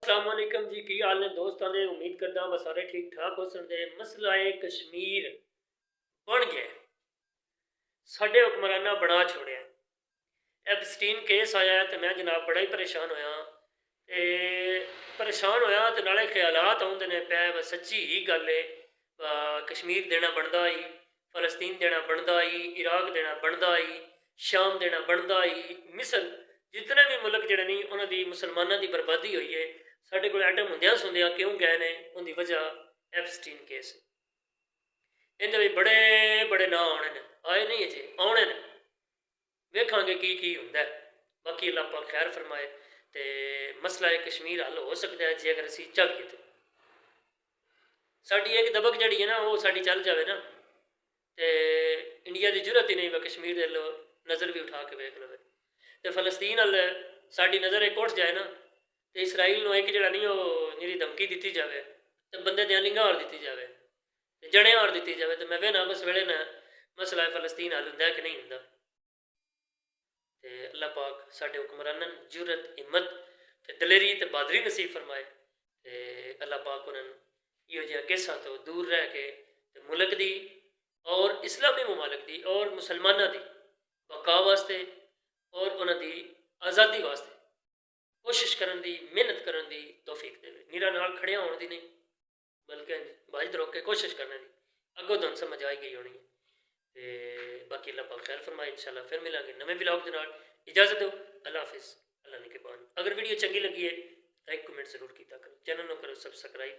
अस्सलाम वालेकुम जी, की हाल ने दोस्तों ने। उम्मीद करदा बस सारे ठीक ठाक हो सकते। मसला है कश्मीर बन गया, साढ़े हुक्मराना बना छोड़िया। एबस्टीन केस आया तो मैं जनाब बड़ा ही परेशान होया। परेशान होया तो नाले ख्यालात आउंदे ने पै बस सच्ची ही गल है। कश्मीर देना बनता ही, फलस्तीन देना बनता ही, इराक देना बनता ही, शाम देना बनता ही, मिस्र जितने भी मुल्क जड़े नहीं उन्होंने मुसलमानों की बर्बादी हुई है। साढ़े को एटम होंद्या सुनद्या क्यों गए ने, उनकी वजह एबस्टीन केस। इन्हें भी बड़े बड़े ना आने ने, आए नहीं अजे आने ने, वेखांगे की होंदा है। बाकी अल्लाह पाक खैर फरमाए तो मसला है कश्मीर हल हो सकता है जे अगर असी चाहिए तो। साड़ी एक दबक जड़ी है ना वो साड़ी चल जाए ना तो इंडिया की जरूरत ही नहीं वह कश्मीर नज़र भी उठा के वेख लवे। तो फलस्तीन हल साड़ी नज़र एक उठ जाए ना तो इसराइल को एक जड़ा नहीं वो निरी धमकी दी जाए तो बंदे दियां लिंगा हार दी जाए तो जड़े हार दी जाए तो मैं ना उस वेले ना मसला फलस्तीन हल होंदा कि नहीं होंदा। तो अल्लाह पाक साढ़े हुक्मरानन जरूरत हिम्मत तो दलेरी तो बहादरी नसीब फरमाए तो अल्लाह पाक उन्होंने इहो जिहा केसां तो दूर रह के तो मुल्क दी और इस्लामी ममालिक दी और मुसलमाना दी बका वास्ते और उन्होंने आज़ादी वास्ते कोशिश करन दी, मेहनत करन दी तौफीक देवे। निरा नाल खड़िया होने दी नहीं बल्कि बाज रोक के कोशिश करने दी अगों तुम समझ आई गई होनी है। तो बाकी अल्लाह पाक खैर फरमाए। इंशाल्लाह फिर मिलांगे नवे व्लॉग के नाल। इजाज़त दो, अल्लाह हाफिज़, अल्लाह ने के पान। अगर वीडियो चंगी लगी है लाइक कमेंट जरूर किया करो, चैनल को करो सब्सक्राइब।